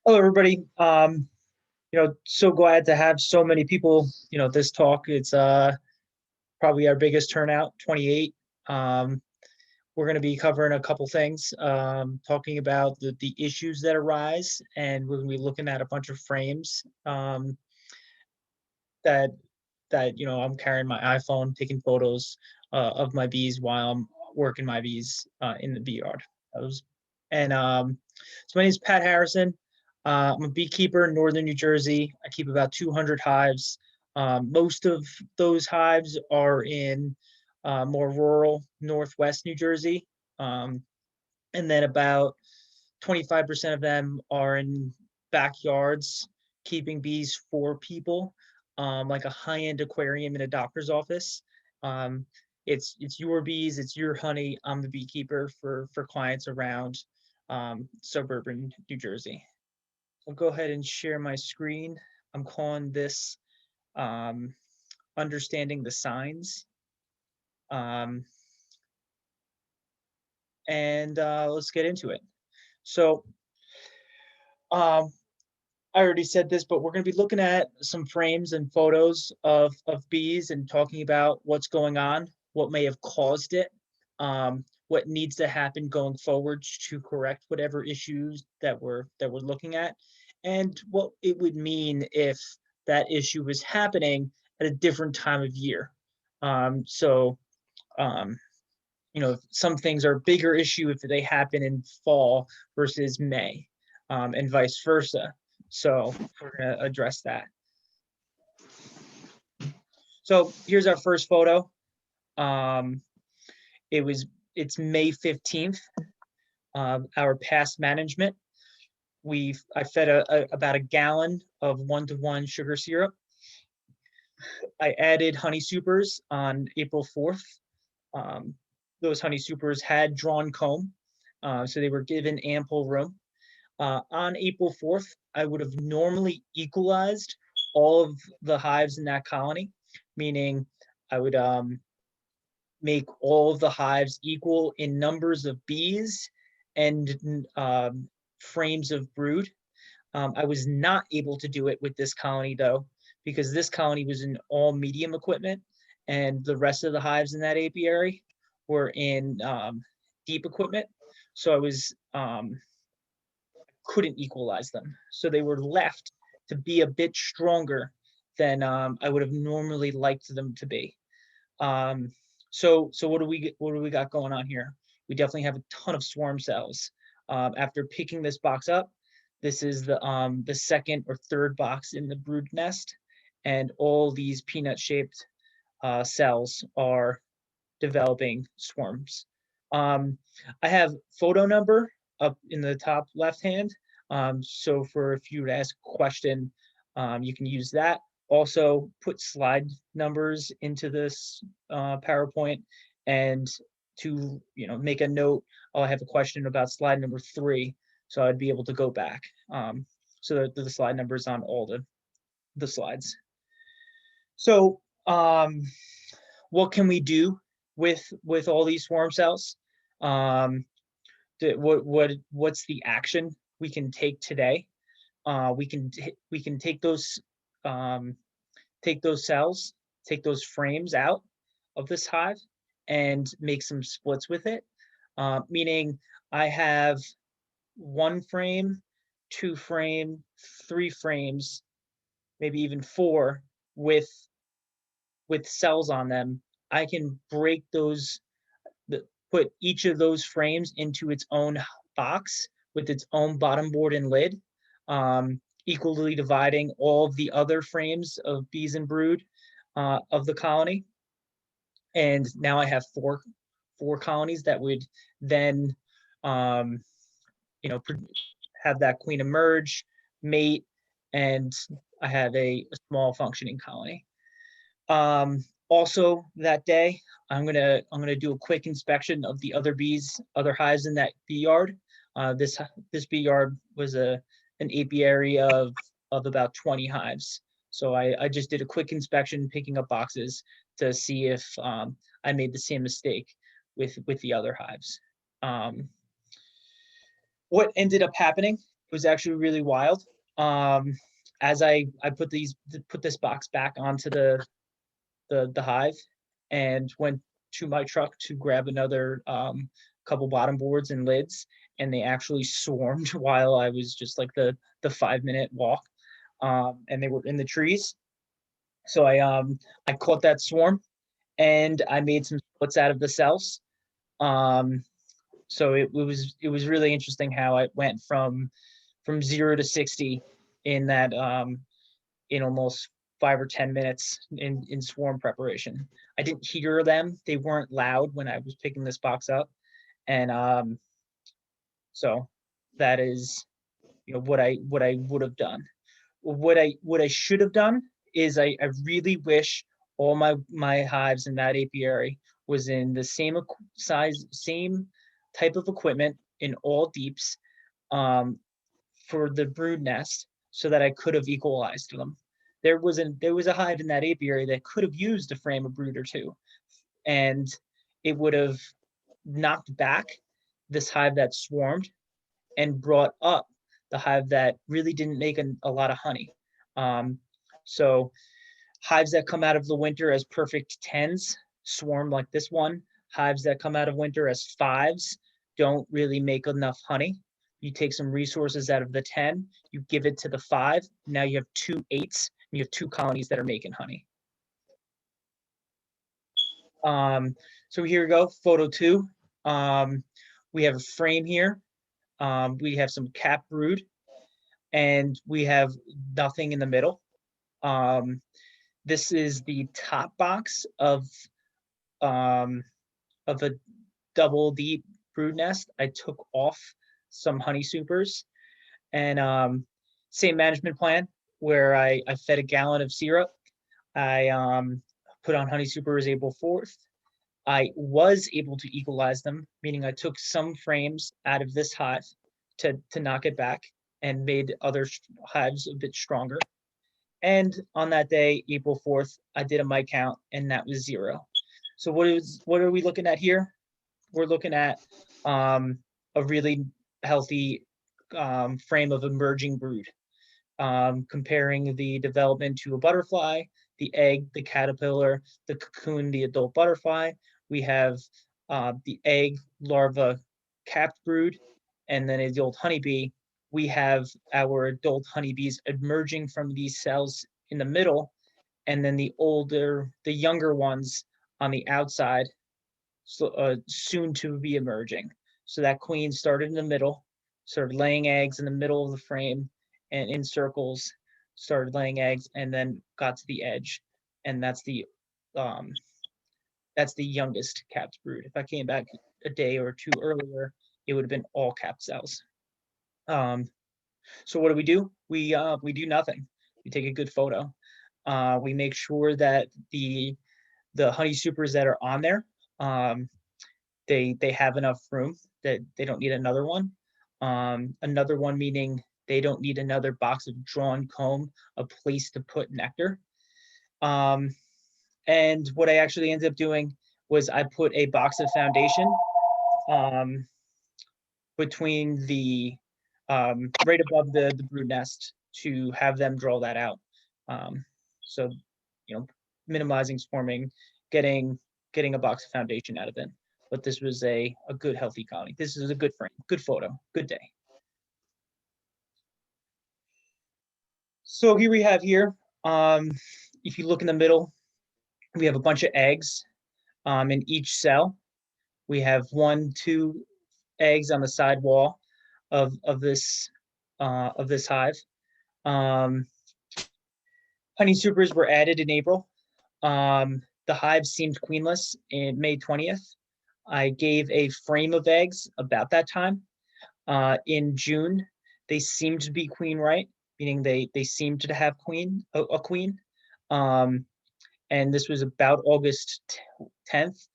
Hello, everybody. So glad to have so many people, this talk. It's probably our biggest turnout, 28. We're going to be covering a couple things, talking about the issues that arise, and we're going to be looking at a bunch of frames that I'm carrying my iPhone, taking photos of my bees while I'm working my bees in the bee yard. So my name is Pat Harrison. I'm a beekeeper in northern New Jersey. I keep about 200 hives. Most of those hives are in more rural northwest New Jersey. And then about 25% of them are in backyards, keeping bees for people, like a high-end aquarium in a doctor's office. It's your bees, it's your honey. I'm the beekeeper for clients around suburban New Jersey. I'll go ahead and share my screen. I'm calling this Understanding the Signs. Let's get into it. So I already said this, but we're going to be looking at some frames and photos of bees and talking about what's going on, what may have caused it, what needs to happen going forward to correct whatever issues that we're looking at, and what it would mean if that issue was happening at a different time of year. Some things are a bigger issue if they happen in fall versus May, and vice versa. So we're going to address that. So here's our first photo. It's May 15th. Our past management. I fed about a gallon of 1-to-1 sugar syrup. I added honey supers on April 4th. Those honey supers had drawn comb, so they were given ample room. On April 4th, I would have normally equalized all of the hives in that colony, meaning I would make all of the hives equal in numbers of bees and frames of brood. I was not able to do it with this colony, though, because this colony was in all medium equipment, and the rest of the hives in that apiary were in deep equipment. So I couldn't equalize them. So they were left to be a bit stronger than I would have normally liked them to be. So what do we got going on here? We definitely have a ton of swarm cells. After picking this box up, this is the second or third box in the brood nest, and all these peanut-shaped cells are developing swarms. I have photo number up in the top left hand. So if you would ask a question, you can use that. Also put slide numbers into this PowerPoint, and to make a note, I have a question about slide number 3, so I'd be able to go back. So that the slide number is on all the slides. So what can we do with all these swarm cells? What's the action we can take today? We can take those cells, take those frames out of this hive, and make some splits with it. Meaning I have 1 frame, 2 frame, 3 frames, maybe even 4 with cells on them. I can break those, put each of those frames into its own box with its own bottom board and lid, equally dividing all of the other frames of bees and brood of the colony. And now I have four colonies that would then have that queen emerge, mate, and I have a small functioning colony. Also that day, I'm gonna do a quick inspection of the other hives in that bee yard. This bee yard was an apiary of about 20 hives. So I just did a quick inspection, picking up boxes to see if I made the same mistake with the other hives. What ended up happening was actually really wild. As I put this box back onto the hive and went to my truck to grab another couple bottom boards and lids, and they actually swarmed while I was just like the 5 minute walk, and they were in the trees. So I caught that swarm and I made some splits out of the cells. Um, so it was really interesting how it went from 0 to 60 in that in almost 5 or 10 minutes in swarm preparation. I didn't hear them; they weren't loud when I was picking this box up, and so that is what I would have done. What I should have done is I really wish all my hives in that apiary was in the same size, same type of equipment in all deeps, um, for the brood nest, so that I could have equalized them. There was a hive in that apiary that could have used a frame of brood or two, and it would have knocked back this hive that swarmed and brought up the hive that really didn't make a lot of honey. Um, so hives that come out of the winter as perfect tens swarm like this one. Hives that come out of winter as fives don't really make enough honey. You take some resources out of the 10, you give it to the 5. Now you have 2 8s, and you have 2 colonies that are making honey. So here we go, photo 2. We have a frame here. We have some cap brood, and we have nothing in the middle. This is the top box um, of a double deep brood nest. I took off some honey supers, and same management plan where I fed a gallon of syrup. I put on honey supers April 4th. I was able to equalize them, meaning I took some frames out of this hive to knock it back and made other hives a bit stronger. And on that day, April 4th, I did a mite count, and that was 0. So what are we looking at here? We're looking at a really healthy frame of emerging brood, comparing the development to a butterfly, the egg, the caterpillar, the cocoon, the adult butterfly. We have the egg, larva, capped brood, and then the old honeybee. We have our adult honeybees emerging from these cells in the middle, and then the younger ones on the outside, so, soon to be emerging. So that queen started in the middle, started laying eggs in the middle of the frame, and in circles started laying eggs, and then got to the edge, and um, that's the youngest capped brood. If I came back a day or two earlier, it would have been all capped cells. So what do? We do nothing. We take a good photo. We make sure that the honey supers that are on there, they have enough room, that they don't need another one. Another one meaning they don't need another box of drawn comb, a place to put nectar. And what I actually ended up doing was I put a box of foundation between right above the brood nest to have them draw that out. So, minimizing swarming, getting a box of foundation out of it. But this was a good, healthy colony. This is a good frame, good photo, good day. So here we have if you look in the middle, we have a bunch of eggs in each cell. We have 1, 2 eggs on the side wall of this hive. Honey supers were added in April. The hive seemed queenless in May 20th. I gave a frame of eggs about that time. In June, they seemed to be queen right, meaning they seemed to have a queen. And this was about August 10th.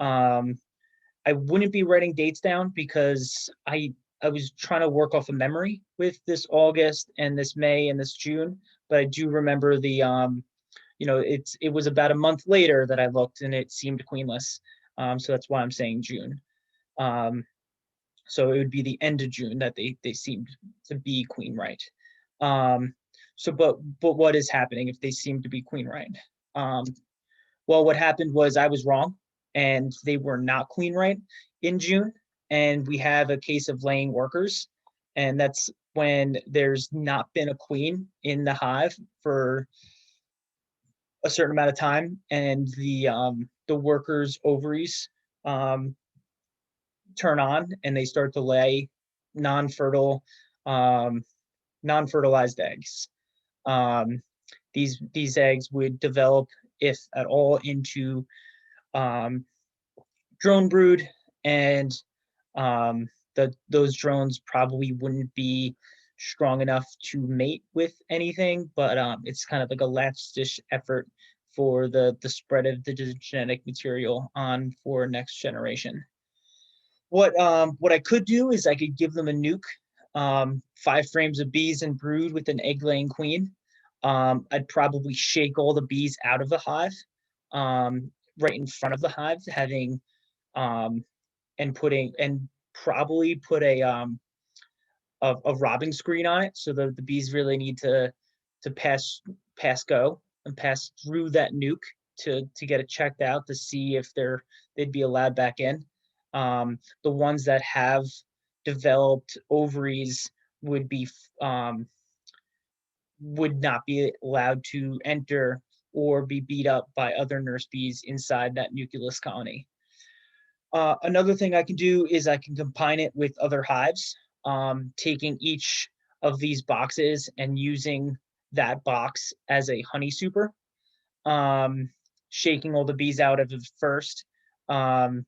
I wouldn't be writing dates down because I was trying to work off a memory with this August and this May and this June, but I do remember it was about a month later that I looked and it seemed queenless. So that's why I'm saying June. So it would be the end of June that they seemed to be queen right. Um, but what is happening if they seem to be queen right? Um, well, what happened was I was wrong, and they were not queen right in June, and we have a case of laying workers, and that's when there's not been a queen in the hive for a certain amount of time, and the workers' ovaries um, turn on and they start to lay non-fertile, um, non-fertilized eggs. Um, these eggs would develop, if at all, into um, drone brood, and those drones probably wouldn't be strong enough to mate with anything, but it's kind of like a last ditch effort for the spread of the genetic material on for next generation. What I could do is I could give them a nuke, 5 frames of bees and brood with an egg laying queen. I'd probably shake all the bees out of the hive, right in front of the hive, having um, and probably put a robbing screen on it, so the bees really need to pass go and pass through that nuke to get it checked out to see if they'd be allowed back in. The ones that have developed ovaries would be would not be allowed to enter or be beat up by other nurse bees inside that nucleus colony. Another thing I can do is I can combine it with other hives, taking each of these boxes and using that box as a honey super, um, shaking all the bees out of it first. Um,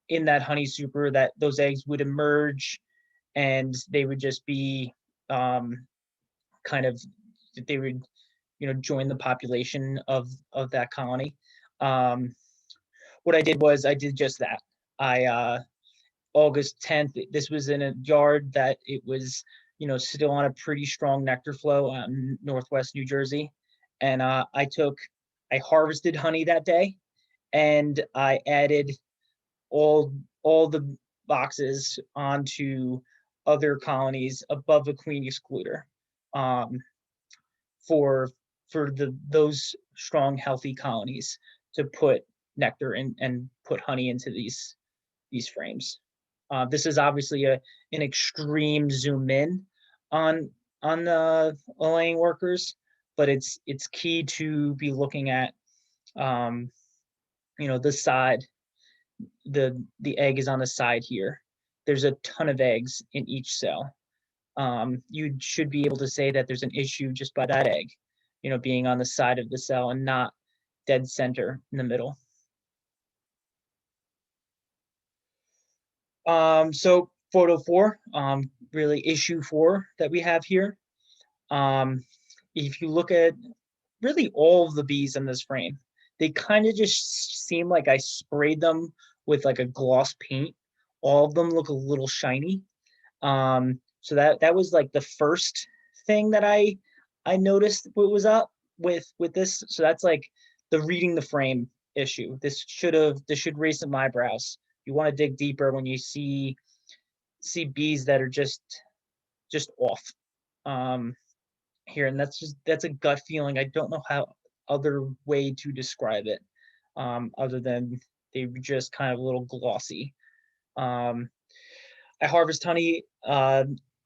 in that honey super, that those eggs would emerge, and they would just be kind of they would join the population of that colony. Um, what I did was I did just that. I August 10th. This was in a yard that it was, still on a pretty strong nectar flow in Northwest New Jersey. And I harvested honey that day, and I added all the boxes onto other colonies above a queen excluder, um, for those strong, healthy colonies to put nectar and put honey into these frames. This is obviously an extreme zoom in on the laying workers, but it's key to be looking at, um, the side. The egg is on the side here. There's a ton of eggs in each cell. You should be able to say that there's an issue just by that egg, being on the side of the cell and not dead center in the middle. So photo 4, really issue 4 that we have here. If you look at really all of the bees in this frame, they kind of just seem like I sprayed them with like a gloss paint. All of them look a little shiny. So that was like the first thing that I noticed what was up with this. So that's like the reading the frame issue. This should raise some eyebrows. You want to dig deeper when you see bees that are just off, um, here, and that's a gut feeling. I don't know how other way to describe it, other than they were just kind of a little glossy. Um, I harvest honey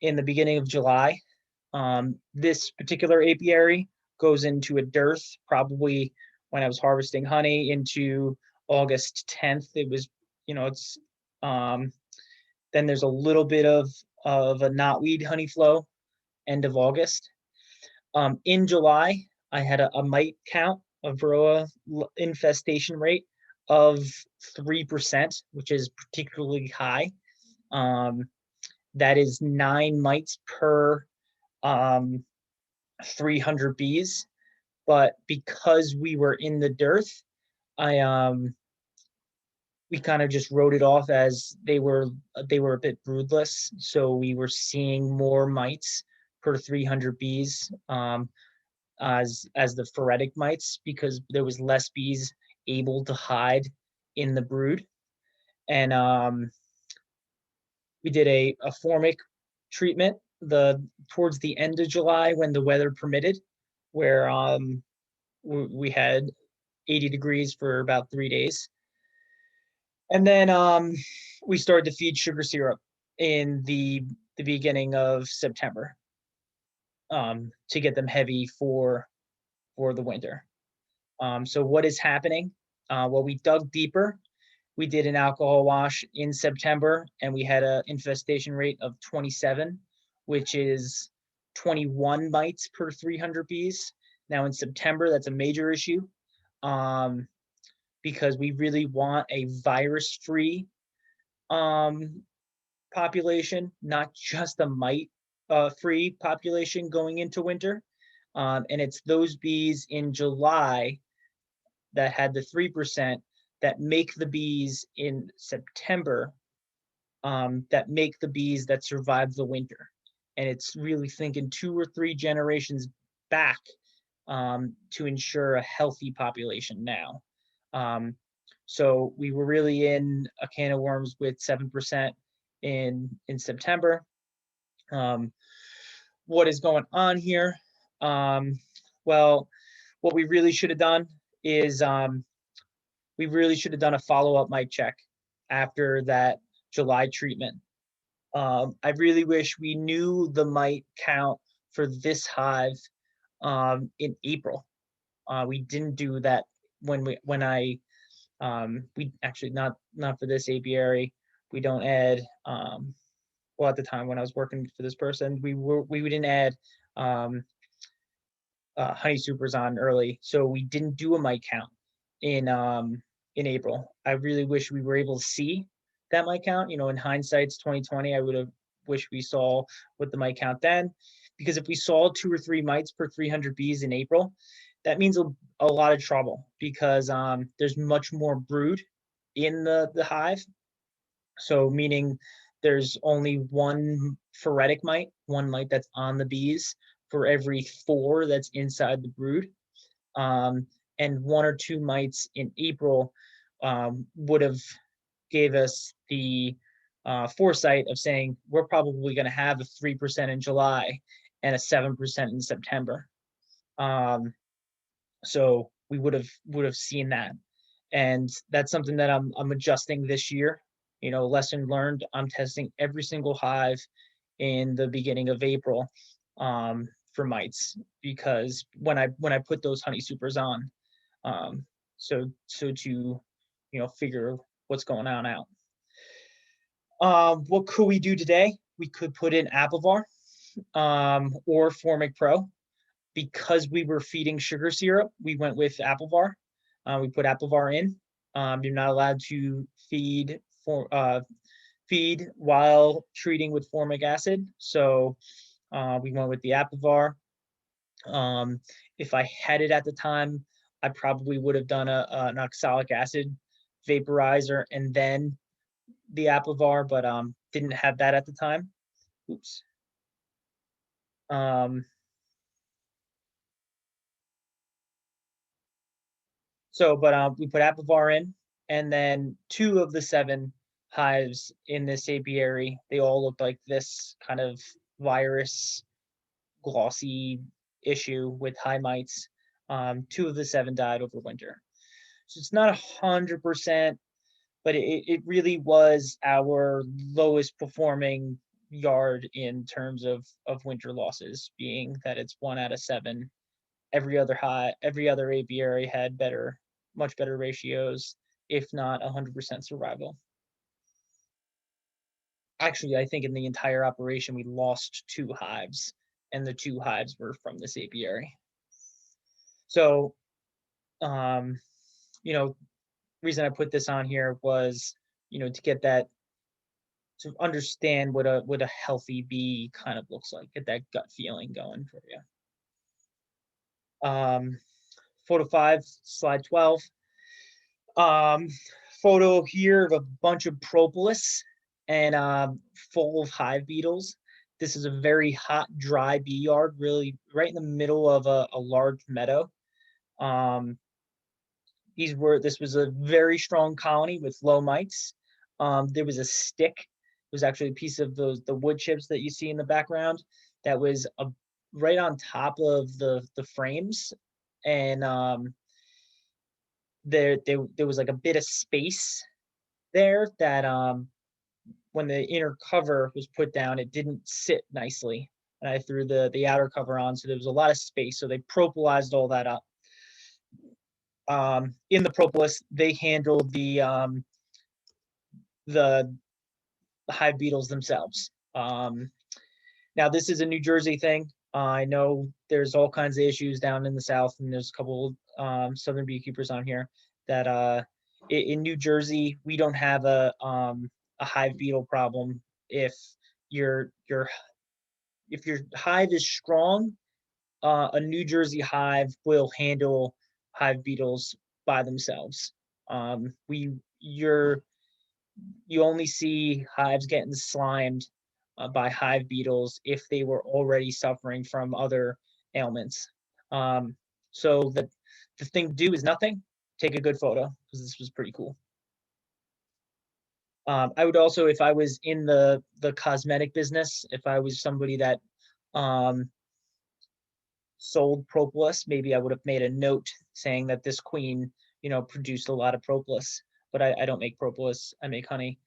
in the beginning of July. This particular apiary goes into a dearth probably when I was harvesting honey into August 10th. It was, it's then there's a little bit of a knotweed honey flow end of August. In July, I had a mite count, a varroa infestation rate of 3%, which is particularly high. That is 9 mites per 300 bees. But because we were in the dearth, we kind of just wrote it off as they were a bit broodless. So we were seeing more mites per 300 bees, as the phoretic mites, because there was less bees able to hide in the brood. And We did a formic treatment towards the end of July when the weather permitted, where we had 80 degrees for about 3 days. And then we started to feed sugar syrup in the beginning of September to get them heavy for the winter. So what is happening? Well, we dug deeper. We did an alcohol wash in September, and we had an infestation rate of 27, which is 21 mites per 300 bees. Now in September, that's a major issue because we really want a virus-free population, not just a mite-free population going into winter. And it's those bees in July that had the 3% that make the bees in September that make the bees that survive the winter. And it's really thinking 2 or 3 generations back to ensure a healthy population now. So we were really in a can of worms with 7% in September. What is going on here? Well, what we really should have done is we really should have done a follow-up mite check after that July treatment. I really wish we knew the mite count for this hive in April. We didn't do that we actually not for this apiary. We don't add well, at the time when I was working for this person, we didn't add honey supers on early, so we didn't do a mite count in April. I really wish we were able to see that mite count. You know, in hindsight's 2020, I would have wished we saw what the mite count then, because if we saw 2 or 3 mites per 300 bees in April, that means a lot of trouble because there's much more brood in the hive. So meaning there's only one phoretic mite, one mite that's on the bees for every 4 that's inside the brood. And 1 or 2 mites in April would have gave us the foresight of saying we're probably going to have a 3% in July and a 7% in September. So we would have seen that, and that's something that I'm adjusting this year. You know, lesson learned. I'm testing every single hive in the beginning of April for mites, because when I put those honey supers on, so to figure what's going on out. What could we do today? We could put in Apivar or Formic Pro. Because we were feeding sugar syrup, we went with Apivar. We put Apivar in. You're not allowed to feed while treating with formic acid, so we went with the Apivar. If I had it at the time, I probably would have done an oxalic acid vaporizer and then the Apivar, but didn't have that at the time. Oops. But we put Apivar in, and then 2 of the 7 hives in this apiary, they all looked like this kind of virus glossy issue with high mites. 2 of the 7 died over winter. So it's not 100%, but it really was our lowest performing yard in terms of winter losses, being that it's 1 out of 7. Every other apiary had much better ratios, if not 100% survival. Actually, I think in the entire operation, we lost 2 hives, and the 2 hives were from this apiary. So, reason I put this on here was, to get that, to understand what a healthy bee kind of looks like, get that gut feeling going for you. Photo 5, slide 12. Photo here of a bunch of propolis and full of hive beetles. This is a very hot, dry bee yard, really right in the middle of a large meadow. This was a very strong colony with low mites. There was a stick was actually a piece of the wood chips that you see in the background that was right on top of the frames, and there was like a bit of space there that when the inner cover was put down, it didn't sit nicely. And I threw the outer cover on, so there was a lot of space. So they propolized all that up. In the propolis, they handled the hive beetles themselves. Now this is a New Jersey thing. I know there's all kinds of issues down in the South, and there's a couple Southern beekeepers on here that in New Jersey we don't have a hive beetle problem if your hive is strong. A New Jersey hive will handle hive beetles by themselves. You only see hives getting slimed by hive beetles if they were already suffering from other ailments. So the thing to do is nothing. Take a good photo, because this was pretty cool. I would also, if I was in the cosmetic business, if I was somebody that sold propolis, maybe I would have made a note saying that this queen, produced a lot of propolis. But I don't make propolis. I make honey.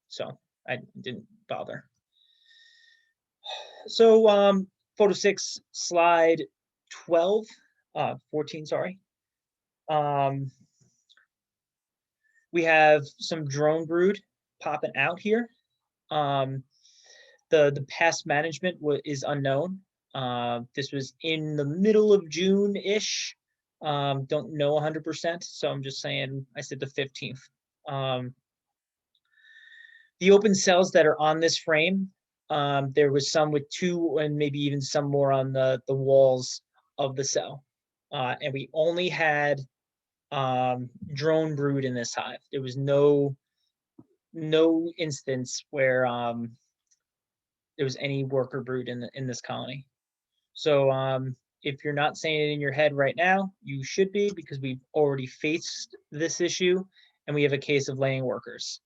So I didn't bother. So photo 6, slide 12, 14, sorry. We have some drone brood popping out here. The pest management is unknown. This was in the middle of June-ish. Don't know 100%, so I'm just saying I said the 15th. The open cells that are on this frame, there was some with 2 and maybe even some more on the walls of the cell. And we only had drone brood in this hive. There was no instance where there was any worker brood in this colony. So if you're not saying it in your head right now, you should be, because we've already faced this issue and we have a case of laying workers.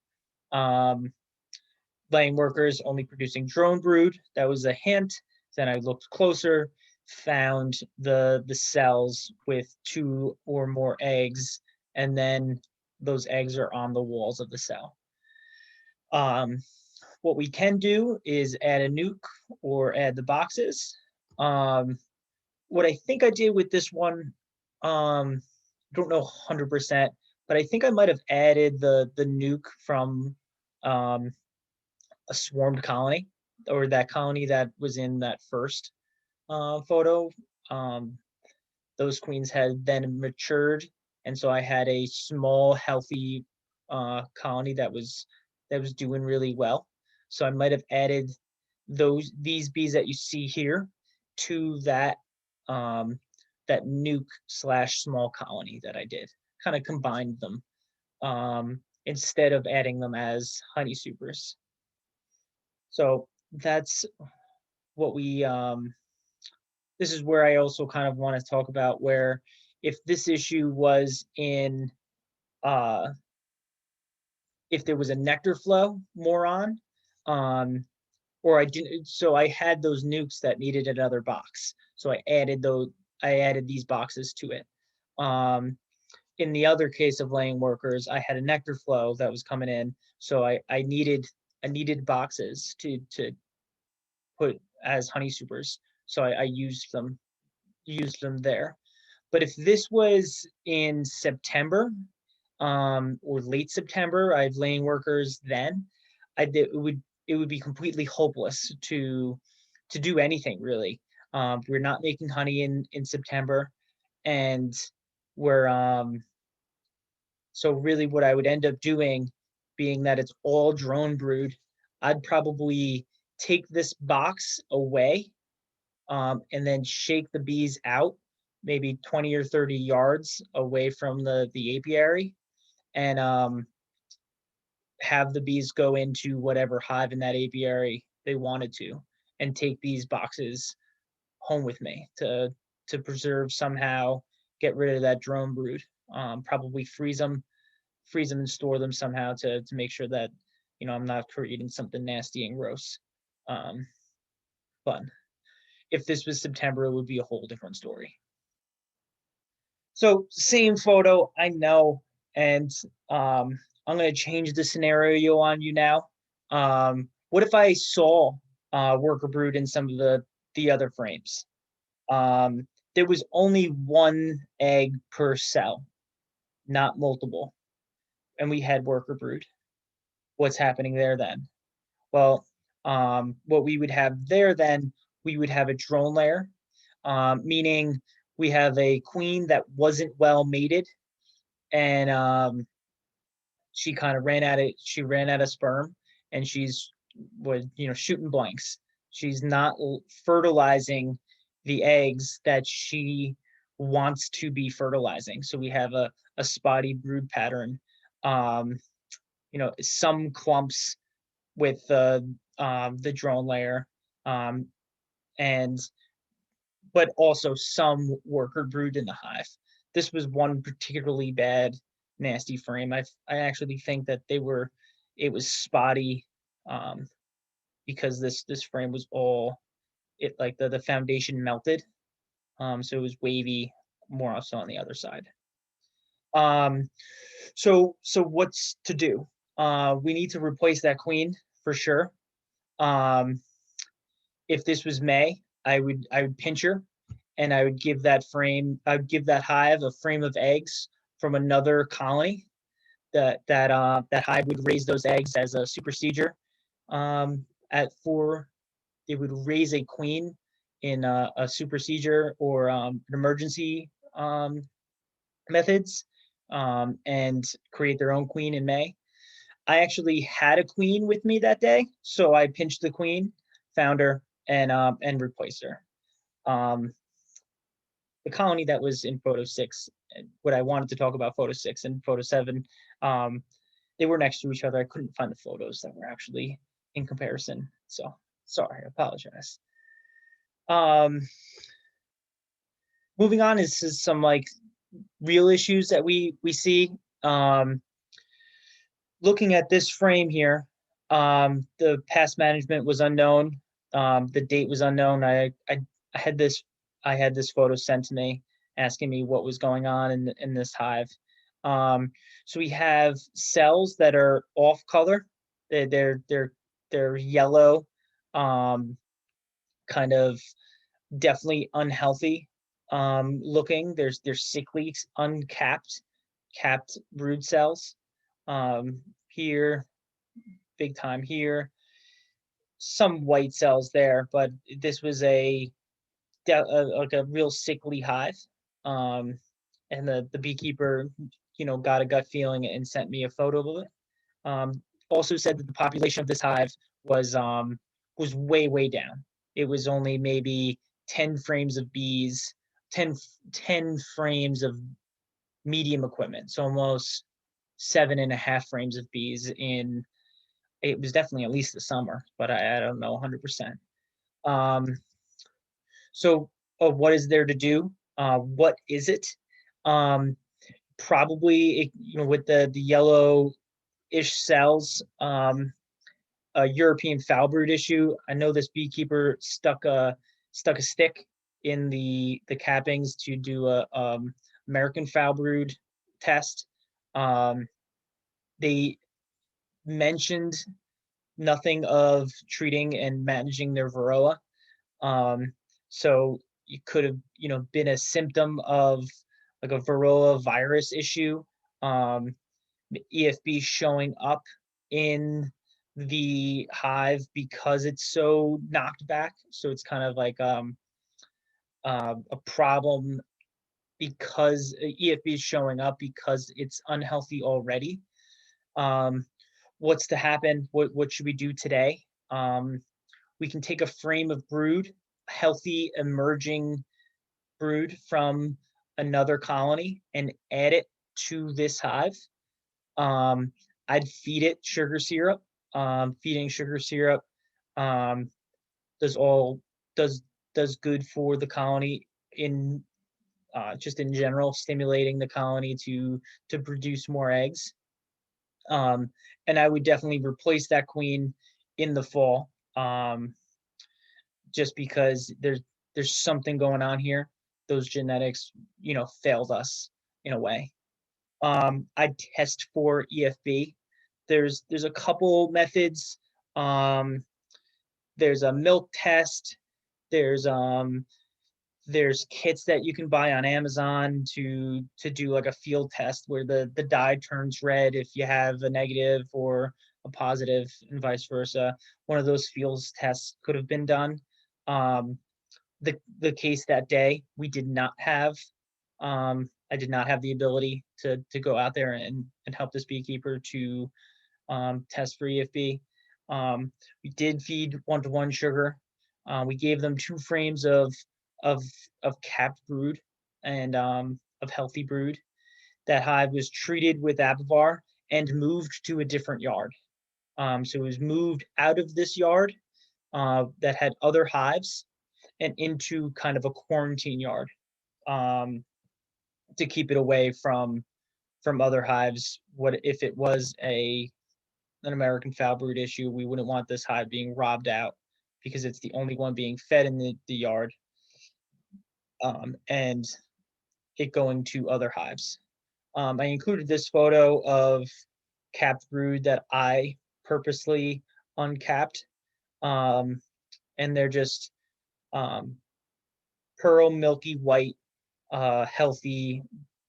Laying workers only producing drone brood. That was a hint. Then I looked closer, found the cells with 2 or more eggs, and then those eggs are on the walls of the cell. What we can do is add a nuke or add the boxes. What I think I did with this one, don't know 100%, but I think I might have added the nuke from a swarmed colony, or that colony that was in that first photo. Those queens had then matured, and so I had a small, healthy colony that was doing really well. So I might have added these bees that you see here to that that nuke / small colony that I did. Kind of combined them instead of adding them as honey supers. So that's what we this is where I also kind of want to talk about where if this issue was in if there was a nectar flow more on, or I didn't, so I had those nukes that needed another box. So I added these boxes to it. In the other case of laying workers, I had a nectar flow that was coming in, so I needed boxes to put as honey supers. So I used them there. But if this was in September or late September, I have laying workers then, it would be completely hopeless to do anything really. We're not making honey in September, and we're so really what I would end up doing, being that it's all drone brood, I'd probably take this box away and then shake the bees out maybe 20 or 30 yards away from the apiary, and have the bees go into whatever hive in that apiary they wanted to, and take these boxes home with me to preserve somehow, get rid of that drone brood. Probably freeze them and store them somehow to make sure that I'm not creating something nasty and gross. But if this was September, it would be a whole different story. So same photo, I know, and I'm going to change the scenario on you now. What if I saw worker brood in some of the other frames? There was only one egg per cell, not multiple, and we had worker brood. What's happening there then? Well, what we would have there then, we would have a drone layer, meaning we have a queen that wasn't well mated, and she kind of ran out of sperm, and she's shooting blanks. She's not fertilizing the eggs that she wants to be fertilizing. So we have a spotty brood pattern. Some clumps with the drone layer, and but also some worker brood in the hive. This was one particularly bad, nasty frame. I actually think that it was spotty, because this frame was all like the foundation melted, so it was wavy more also on the other side. So what's to do? We need to replace that queen for sure. If this was May, I would pinch her, and I would give that hive a frame of eggs from another colony. That hive would raise those eggs as a supersedure. It would raise a queen in a supersedure or an emergency methods, and create their own queen in May. I actually had a queen with me that day, so I pinched the queen, found her, and replaced her. The colony that was in photo 6, what I wanted to talk about photo 6 and photo 7, they were next to each other. I couldn't find the photos that were actually in comparison, so sorry, I apologize. Moving on is some like real issues that we see. Looking at this frame here, the past management was unknown. The date was unknown. I had this photo sent to me asking me what was going on in this hive. So we have cells that are off color. They're yellow, kind of definitely unhealthy looking. They're sickly, uncapped, capped brood cells. Here, big time here. Some white cells there, but this was like a real sickly hive. And the beekeeper, got a gut feeling and sent me a photo of it. Also said that the population of this hive was way down. It was only maybe 10 frames of bees, 10 frames of medium equipment, so almost 7.5 frames of bees in. It was definitely at least the summer, but I don't know 100%. So what is there to do? What is it? Probably, with the yellow-ish cells, a European foul brood issue. I know this beekeeper stuck a stick in the cappings to do a American foul brood test. They mentioned nothing of treating and managing their varroa. So it could have, been a symptom of like a varroa virus issue. EFB showing up in the hive because it's so knocked back. So it's kind of like a problem because EFB is showing up because it's unhealthy already. What's to happen? What should we do today? We can take a frame of brood, healthy emerging brood from another colony, and add it to this hive. I'd feed it sugar syrup. Feeding sugar syrup does good for the colony in just in general, stimulating the colony to produce more eggs. And I would definitely replace that queen in the fall, just because there's something going on here. Those genetics, failed us in a way. I test for EFB. There's a couple methods. There's a milk test. There's kits that you can buy on Amazon to do like a field test where the dye turns red if you have a negative or a positive, and vice versa. One of those field tests could have been done. Um, the case that day, we did not have. I did not have the ability to go out there and help this beekeeper to test for EFB. We did feed 1-to-1 sugar. We gave them 2 frames of of capped brood and of healthy brood. That hive was treated with Apivar and moved to a different yard. So it was moved out of this yard that had other hives and into kind of a quarantine yard, to keep it away from other hives. What if it was an American foul brood issue? We wouldn't want this hive being robbed out because it's the only one being fed in the yard, and it going to other hives. I included this photo of capped brood that I purposely uncapped, and they're just pearl milky white, healthy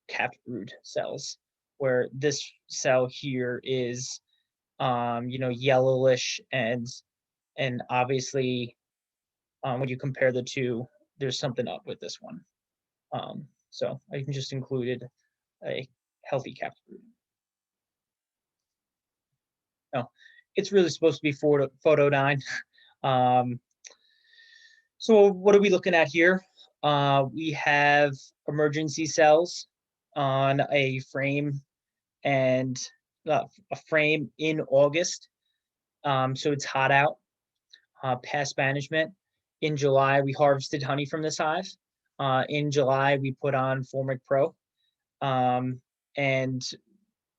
capped brood cells, where this cell here is yellowish, and obviously, when you compare the two, there's something up with this one. So I just included a healthy capped brood. No, it's really supposed to be photo 9. So what are we looking at here? We have emergency cells on a frame, and a frame in August. So it's hot out. Pest management. In July, we harvested honey from this hive. In July, we put on Formic Pro. And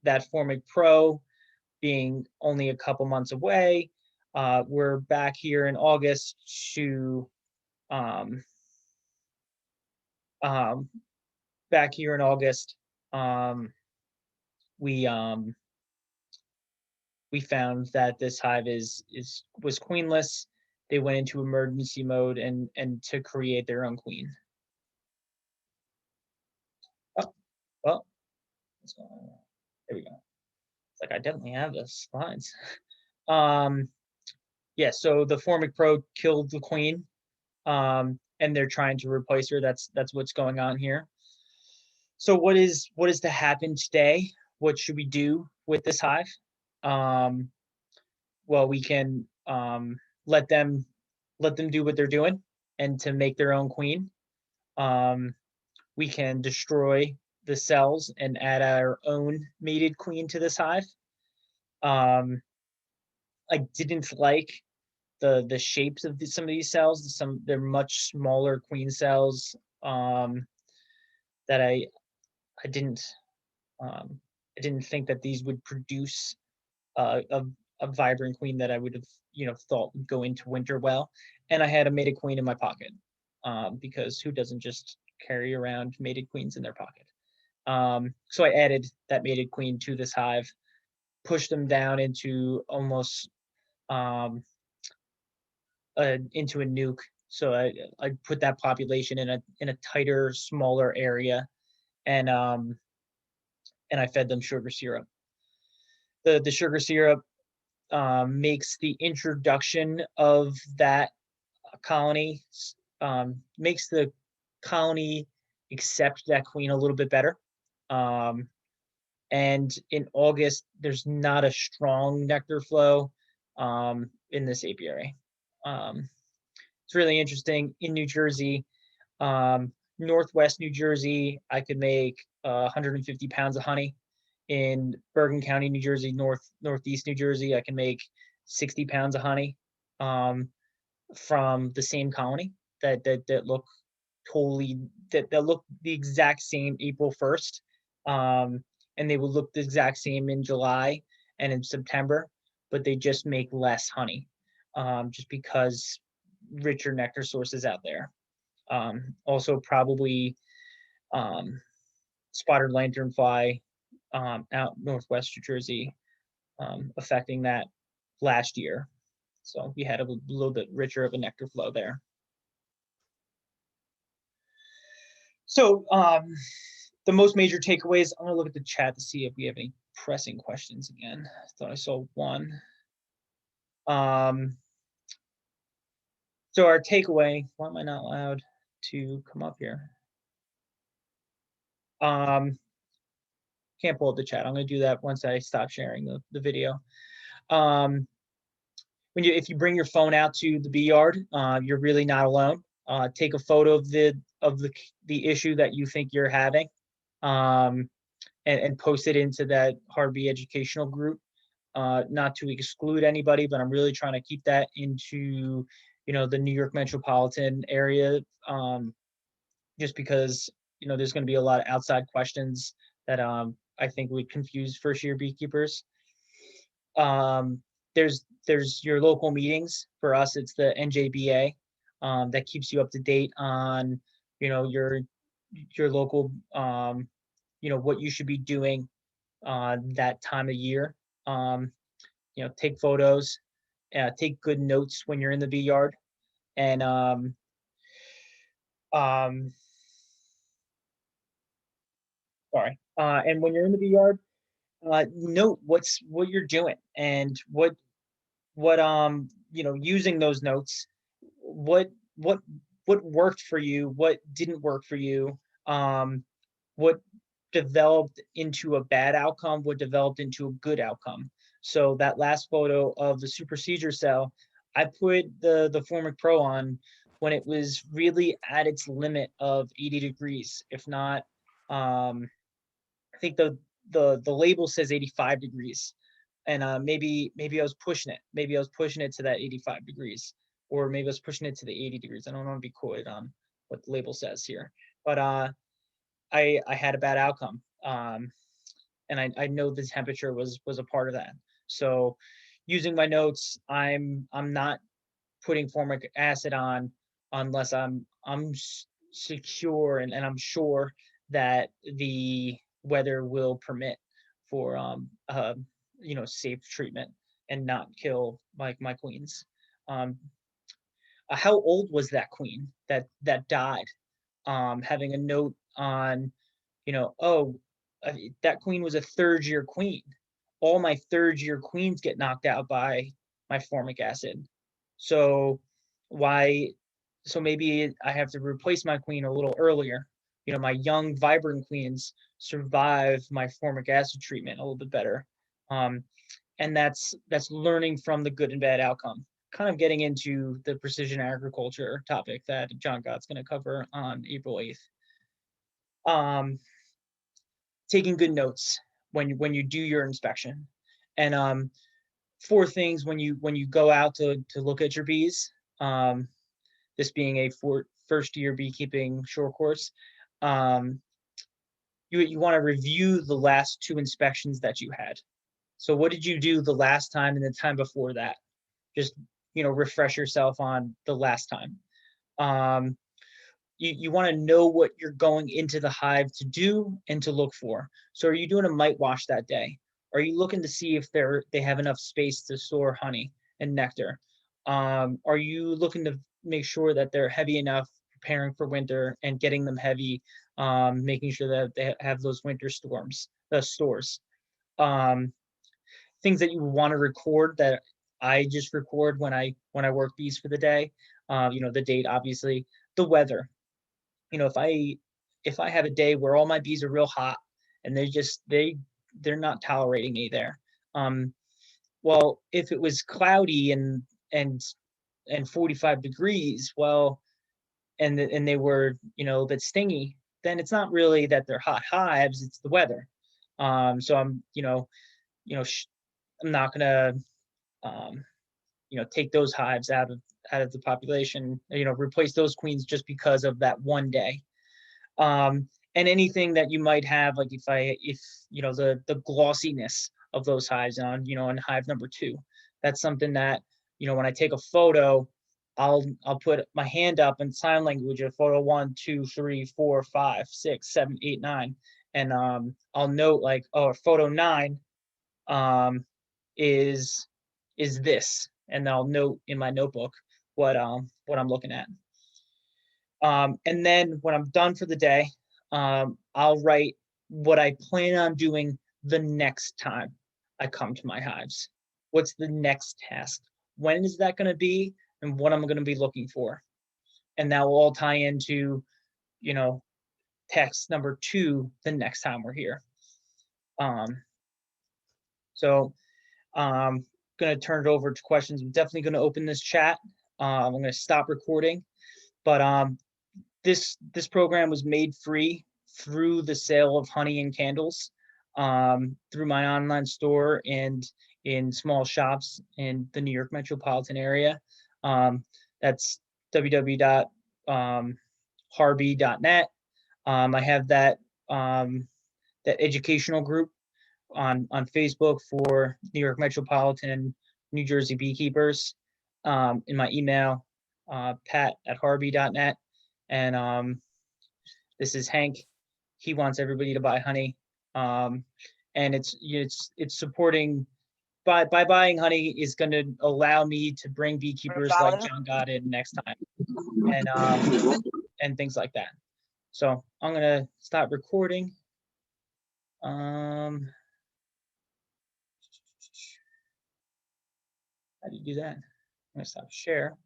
that Formic Pro being only a couple months away, we're back here in August to back here in August, we found that this hive was queenless. They went into emergency mode and to create their own queen. Oh, well, there we go. It's like I definitely have the slides. Yeah, so the Formic Pro killed the queen, and they're trying to replace her. That's what's going on here. So what is to happen today? What should we do with this hive? Well, we can let them do what they're doing and to make their own queen. We can destroy the cells and add our own mated queen to this hive. I didn't like the shapes of some of these cells. They're much smaller queen cells, that I didn't think that these would produce a vibrant queen that I would have thought would go into winter well. And I had a mated queen in my pocket, because who doesn't just carry around mated queens in their pocket? So I added that mated queen to this hive, pushed them down into almost into a nuke. So I put that population in a tighter, smaller area, and I fed them sugar syrup. The sugar syrup makes the introduction of that colony, makes the colony accept that queen a little bit better. And in August, there's not a strong nectar flow in this apiary. It's really interesting. In New Jersey, Northwest New Jersey, I could make 150 pounds of honey. In Bergen County, New Jersey, Northeast New Jersey, I can make 60 pounds of honey from the same colony that look that look the exact same April 1st, and they will look the exact same in July, and in September, but they just make less honey, just because richer nectar sources out there. Also probably spotted lanternfly out northwest New Jersey, affecting that last year. So we had a little bit richer of a nectar flow there. So the most major takeaways, I'm gonna look at the chat to see if we have any pressing questions again. I thought I saw one. So our takeaway, why am I not allowed to come up here? Can't pull up the chat. I'm gonna do that once I stop sharing the video. If you bring your phone out to the bee yard, you're really not alone. Take a photo of the issue that you think you're having, and post it into that HarBee educational group. Not to exclude anybody, but I'm really trying to keep that into, the New York metropolitan area, just because, there's going to be a lot of outside questions that I think would confuse first-year beekeepers. There's your local meetings. For us, it's the NJBA, that keeps you up to date on, your local, what you should be doing that time of year. Take photos, take good notes when you're in the bee yard, and and when you're in the bee yard, note what you're doing and what using those notes, what worked for you, what didn't work for you, what developed into a bad outcome, what developed into a good outcome. So that last photo of the super seizure cell, I put the Formic Pro on when it was really at its limit of 80 degrees, if not, I think the label says 85 degrees, and maybe I was pushing it. Maybe I was pushing it to that 85 degrees, or maybe I was pushing it to the 80 degrees. I don't want to be quoted on what the label says here, but I had a bad outcome, and I know the temperature was a part of that. So using my notes, I'm not putting formic acid on unless I'm secure and I'm sure that the weather will permit for safe treatment and not kill my queens. How old was that queen that died? Having a note on, that queen was a third-year queen. All my third-year queens get knocked out by my formic acid. So maybe I have to replace my queen a little earlier. My young, vibrant queens survive my formic acid treatment a little bit better. And that's learning from the good and bad outcome. Kind of getting into the precision agriculture topic that John Gott's going to cover on April 8th. Taking good notes when you do your inspection, and 4 things when you go out to look at your bees. This being a first-year beekeeping short course, you want to review the last 2 inspections that you had. So what did you do the last time and the time before that? Just refresh yourself on the last time. You want to know what you're going into the hive to do and to look for. So are you doing a mite wash that day? Are you looking to see if they have enough space to store honey and nectar? Are you looking to make sure that they're heavy enough, preparing for winter and getting them heavy, making sure that they have those winter stores? Things that you want to record that I just record when I work bees for the day. The date, obviously, the weather. If I have a day where all my bees are real hot and they're not tolerating me there. Well, if it was cloudy and 45 degrees, well, and they were a bit stingy, then it's not really that they're hot hives, it's the weather. So I'm I'm not gonna take those hives out of the population, replace those queens just because of that one day. And anything that you might have, like if the glossiness of those hives on, on hive number 2. That's something that, when I take a photo, I'll put my hand up in sign language of photo 1, 2, 3, 4, 5, 6, 7, 8, 9. And I'll note like, oh, photo 9 is this, and I'll note in my notebook what I'm looking at. And then when I'm done for the day, I'll write what I plan on doing the next time I come to my hives. What's the next task? When is that going to be, and what I'm going to be looking for? And that will all tie into, task number 2 the next time we're here. So I'm going to turn it over to questions. I'm definitely going to open this chat. I'm going to stop recording, but this program was made free through the sale of honey and candles, through my online store and in small shops in the New York metropolitan area. That's www.harbee.net. I have that educational group on Facebook for New York metropolitan, New Jersey beekeepers, in my email, pat@harbee.net. And this is Hank. He wants everybody to buy honey, and it's supporting. By buying honey is going to allow me to bring beekeepers like John Godin next time, and things like that. So I'm gonna stop recording. How do you do that? I'm gonna stop share.